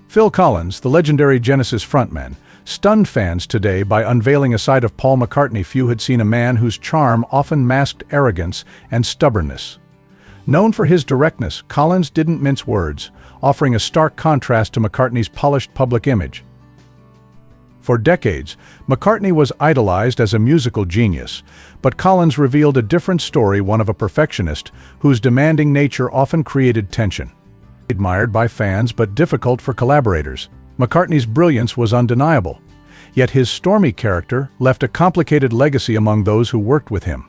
Phil Collins, the legendary Genesis frontman, stunned fans today by unveiling a side of Paul McCartney few had seen, a man whose charm often masked arrogance and stubbornness. Known for his directness, Collins didn't mince words, offering a stark contrast to McCartney's polished public image. For decades, McCartney was idolized as a musical genius, but Collins revealed a different story, one of a perfectionist whose demanding nature often created tension. Admired by fans but difficult for collaborators, McCartney's brilliance was undeniable, yet his stormy character left a complicated legacy among those who worked with him.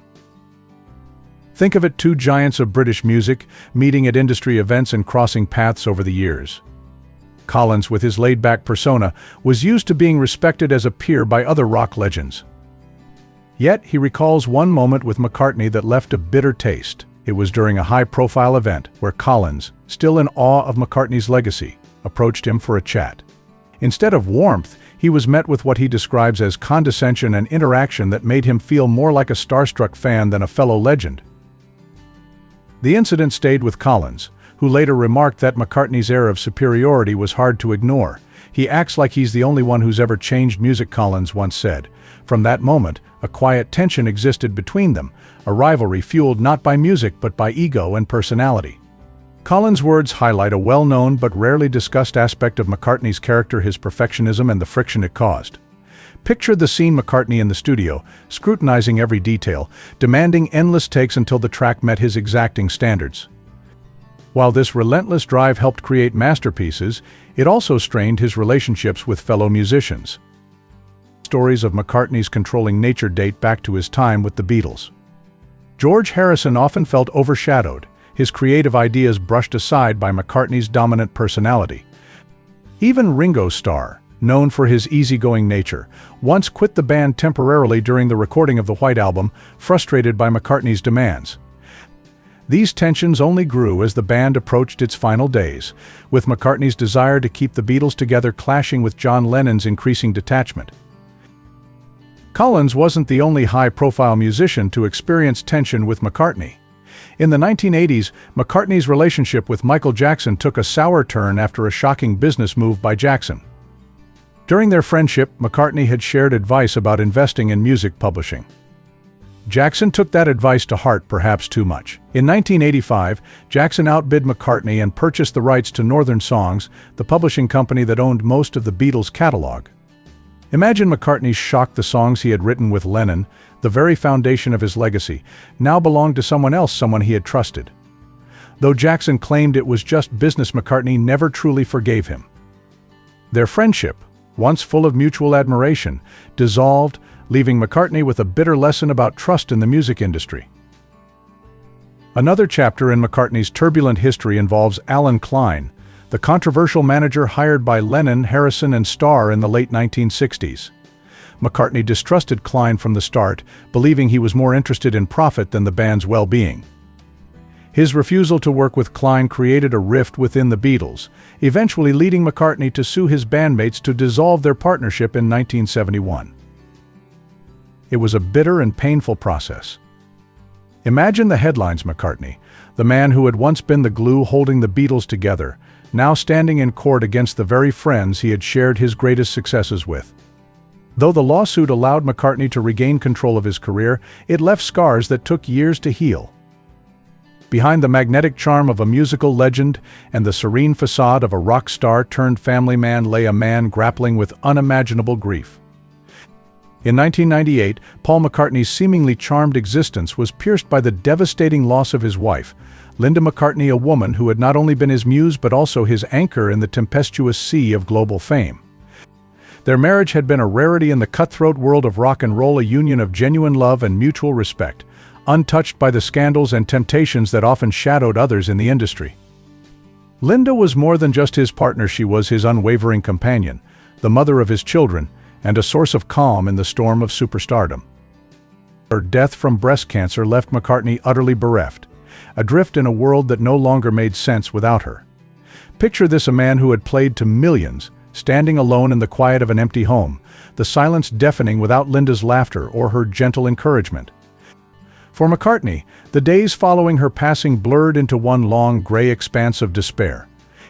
Think of it, two giants of British music meeting at industry events and crossing paths over the years. Collins, with his laid-back persona, was used to being respected as a peer by other rock legends. Yet he recalls one moment with McCartney that left a bitter taste. It was during a high-profile event where Collins, still in awe of McCartney's legacy, approached him for a chat. Instead of warmth, he was met with what he describes as condescension and interaction that made him feel more like a starstruck fan than a fellow legend. The incident stayed with Collins, who later remarked that McCartney's air of superiority was hard to ignore. "He acts like he's the only one who's ever changed music," Collins once said. From that moment, a quiet tension existed between them, a rivalry fueled not by music but by ego and personality. Collins' words highlight a well-known but rarely discussed aspect of McCartney's character: his perfectionism and the friction it caused. Picture the scene: McCartney in the studio, scrutinizing every detail, demanding endless takes until the track met his exacting standards. While this relentless drive helped create masterpieces, it also strained his relationships with fellow musicians. Stories of McCartney's controlling nature date back to his time with the Beatles. George Harrison often felt overshadowed, his creative ideas brushed aside by McCartney's dominant personality. Even Ringo Starr, known for his easygoing nature, once quit the band temporarily during the recording of the White Album, frustrated by McCartney's demands. These tensions only grew as the band approached its final days, with McCartney's desire to keep the Beatles together clashing with John Lennon's increasing detachment. Collins wasn't the only high-profile musician to experience tension with McCartney. In the 1980s, McCartney's relationship with Michael Jackson took a sour turn after a shocking business move by Jackson. During their friendship, McCartney had shared advice about investing in music publishing. Jackson took that advice to heart, perhaps too much. In 1985, Jackson outbid McCartney and purchased the rights to Northern Songs, the publishing company that owned most of the Beatles' catalog. Imagine McCartney's shock. The songs he had written with Lennon, the very foundation of his legacy, now belonged to someone else, someone he had trusted. Though Jackson claimed it was just business, McCartney never truly forgave him. Their friendship, once full of mutual admiration, dissolved, leaving McCartney with a bitter lesson about trust in the music industry. Another chapter in McCartney's turbulent history involves Alan Klein, the controversial manager hired by Lennon, Harrison, and Starr in the late 1960s. McCartney distrusted Klein from the start, believing he was more interested in profit than the band's well-being. His refusal to work with Klein created a rift within the Beatles, eventually leading McCartney to sue his bandmates to dissolve their partnership in 1971. It was a bitter and painful process. Imagine the headlines: McCartney, the man who had once been the glue holding the Beatles together, now standing in court against the very friends he had shared his greatest successes with. Though the lawsuit allowed McCartney to regain control of his career, it left scars that took years to heal. Behind the magnetic charm of a musical legend and the serene facade of a rock star turned family man lay a man grappling with unimaginable grief. In 1998, Paul McCartney's seemingly charmed existence was pierced by the devastating loss of his wife, Linda McCartney, a woman who had not only been his muse but also his anchor in the tempestuous sea of global fame. Their marriage had been a rarity in the cutthroat world of rock and roll, a union of genuine love and mutual respect, untouched by the scandals and temptations that often shadowed others in the industry. Linda was more than just his partner. She was his unwavering companion, the mother of his children, and a source of calm in the storm of superstardom. Her death from breast cancer left McCartney utterly bereft, adrift in a world that no longer made sense without her. Picture this: a man who had played to millions, standing alone in the quiet of an empty home, the silence deafening without Linda's laughter or her gentle encouragement. For McCartney, the days following her passing blurred into one long gray expanse of despair.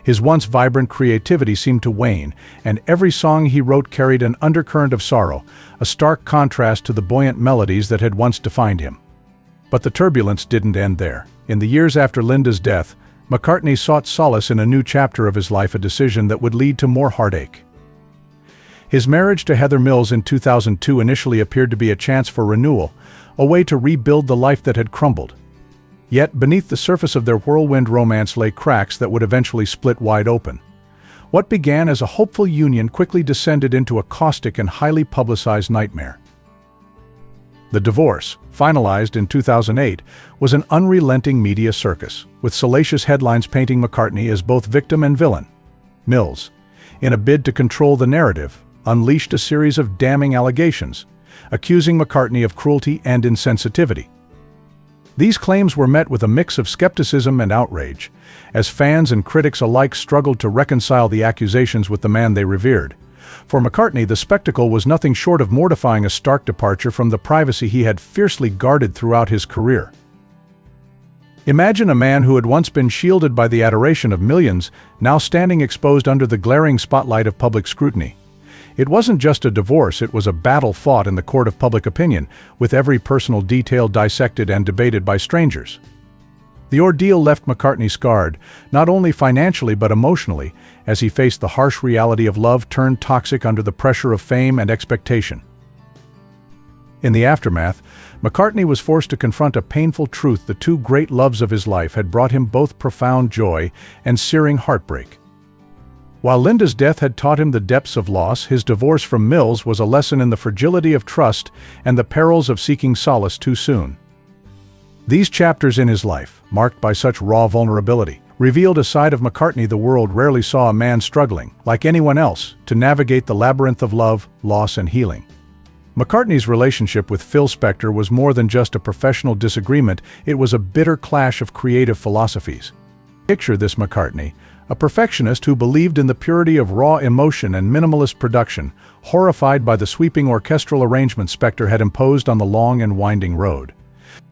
His once vibrant creativity seemed to wane, and every song he wrote carried an undercurrent of sorrow, a stark contrast to the buoyant melodies that had once defined him. But the turbulence didn't end there. In the years after Linda's death, McCartney sought solace in a new chapter of his life, a decision that would lead to more heartache. His marriage to Heather Mills in 2002 initially appeared to be a chance for renewal, a way to rebuild the life that had crumbled. Yet beneath the surface of their whirlwind romance lay cracks that would eventually split wide open. What began as a hopeful union quickly descended into a caustic and highly publicized nightmare. The divorce, finalized in 2008, was an unrelenting media circus, with salacious headlines painting McCartney as both victim and villain. Mills, in a bid to control the narrative, unleashed a series of damning allegations, accusing McCartney of cruelty and insensitivity. These claims were met with a mix of skepticism and outrage, as fans and critics alike struggled to reconcile the accusations with the man they revered. For McCartney, the spectacle was nothing short of mortifying, a stark departure from the privacy he had fiercely guarded throughout his career. Imagine a man who had once been shielded by the adoration of millions, now standing exposed under the glaring spotlight of public scrutiny. It wasn't just a divorce, it was a battle fought in the court of public opinion, with every personal detail dissected and debated by strangers. The ordeal left McCartney scarred, not only financially but emotionally, as he faced the harsh reality of love turned toxic under the pressure of fame and expectation. In the aftermath, McCartney was forced to confront a painful truth: the two great loves of his life had brought him both profound joy and searing heartbreak. While Linda's death had taught him the depths of loss, his divorce from Mills was a lesson in the fragility of trust and the perils of seeking solace too soon. These chapters in his life, marked by such raw vulnerability, revealed a side of McCartney the world rarely saw: a man struggling, like anyone else, to navigate the labyrinth of love, loss, and healing. McCartney's relationship with Phil Spector was more than just a professional disagreement, it was a bitter clash of creative philosophies. Picture this: McCartney, a perfectionist who believed in the purity of raw emotion and minimalist production, horrified by the sweeping orchestral arrangement Spector had imposed on the long and winding road.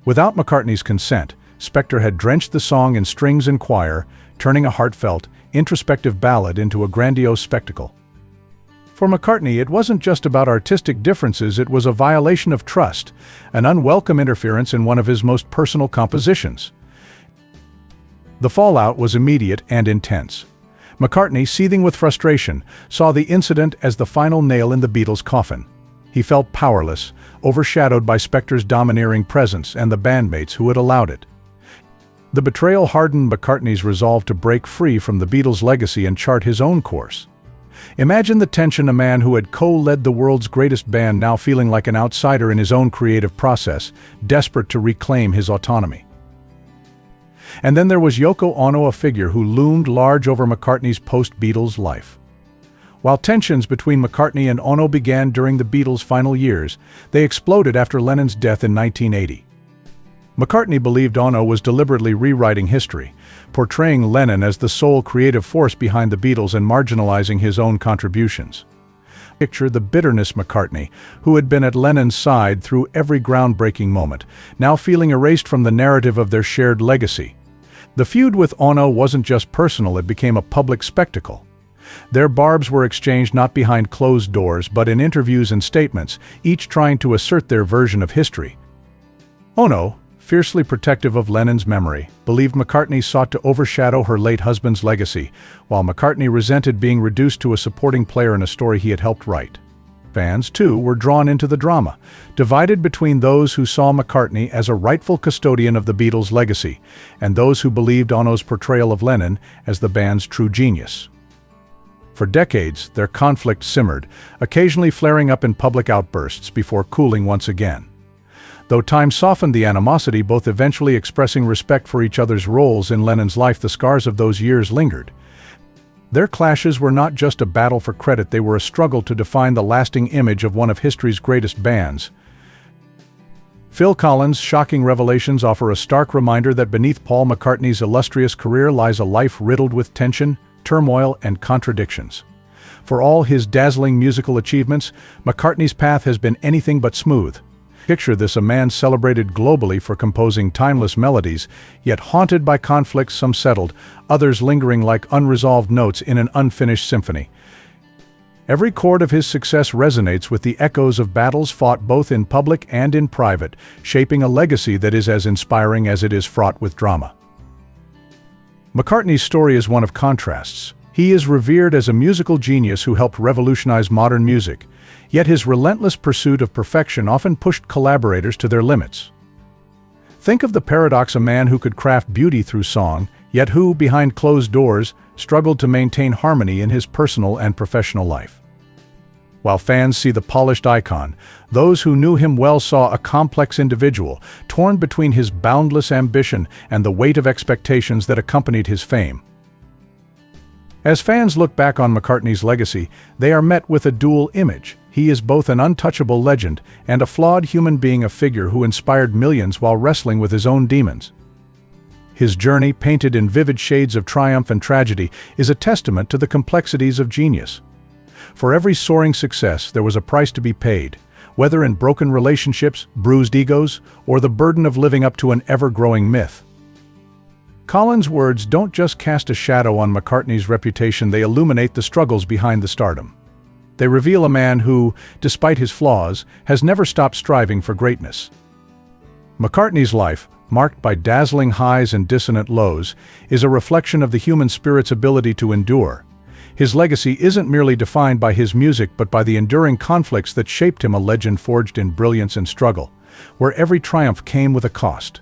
Without McCartney's consent, Spector had drenched the song in strings and choir, turning a heartfelt, introspective ballad into a grandiose spectacle. For McCartney, it wasn't just about artistic differences, it was a violation of trust, an unwelcome interference in one of his most personal compositions. The fallout was immediate and intense. McCartney, seething with frustration, saw the incident as the final nail in the Beatles' coffin. He felt powerless, overshadowed by Spector's domineering presence and the bandmates who had allowed it. The betrayal hardened McCartney's resolve to break free from the Beatles' legacy and chart his own course. Imagine the tension: a man who had co-led the world's greatest band now feeling like an outsider in his own creative process, desperate to reclaim his autonomy. And then there was Yoko Ono, a figure who loomed large over McCartney's post-Beatles life. While tensions between McCartney and Ono began during the Beatles' final years, they exploded after Lennon's death in 1980. McCartney believed Ono was deliberately rewriting history, portraying Lennon as the sole creative force behind the Beatles and marginalizing his own contributions. Picture the bitterness: McCartney, who had been at Lennon's side through every groundbreaking moment, now feeling erased from the narrative of their shared legacy. The feud with Ono wasn't just personal, it became a public spectacle. Their barbs were exchanged not behind closed doors but in interviews and statements, each trying to assert their version of history. Ono, fiercely protective of Lennon's memory, believed McCartney sought to overshadow her late husband's legacy, while McCartney resented being reduced to a supporting player in a story he had helped write. Fans, too, were drawn into the drama, divided between those who saw McCartney as a rightful custodian of the Beatles' legacy, and those who believed Ono's portrayal of Lennon as the band's true genius. For decades, their conflict simmered, occasionally flaring up in public outbursts before cooling once again. Though time softened the animosity, both eventually expressing respect for each other's roles in Lennon's life, the scars of those years lingered. Their clashes were not just a battle for credit, they were a struggle to define the lasting image of one of history's greatest bands. Phil Collins' shocking revelations offer a stark reminder that beneath Paul McCartney's illustrious career lies a life riddled with tension, turmoil, and contradictions. For all his dazzling musical achievements, McCartney's path has been anything but smooth. Picture this: a man celebrated globally for composing timeless melodies, yet haunted by conflicts, some settled, others lingering like unresolved notes in an unfinished symphony. Every chord of his success resonates with the echoes of battles fought both in public and in private, shaping a legacy that is as inspiring as it is fraught with drama. McCartney's story is one of contrasts. He is revered as a musical genius who helped revolutionize modern music, yet his relentless pursuit of perfection often pushed collaborators to their limits. Think of the paradox: a man who could craft beauty through song, yet who, behind closed doors, struggled to maintain harmony in his personal and professional life. While fans see the polished icon, those who knew him well saw a complex individual, torn between his boundless ambition and the weight of expectations that accompanied his fame. As fans look back on McCartney's legacy, they are met with a dual image. He is both an untouchable legend and a flawed human being, a figure who inspired millions while wrestling with his own demons. His journey, painted in vivid shades of triumph and tragedy, is a testament to the complexities of genius. For every soaring success, there was a price to be paid, whether in broken relationships, bruised egos, or the burden of living up to an ever-growing myth. Colin's words don't just cast a shadow on McCartney's reputation, they illuminate the struggles behind the stardom. They reveal a man who, despite his flaws, has never stopped striving for greatness. McCartney's life, marked by dazzling highs and dissonant lows, is a reflection of the human spirit's ability to endure. His legacy isn't merely defined by his music but by the enduring conflicts that shaped him, a legend forged in brilliance and struggle, where every triumph came with a cost.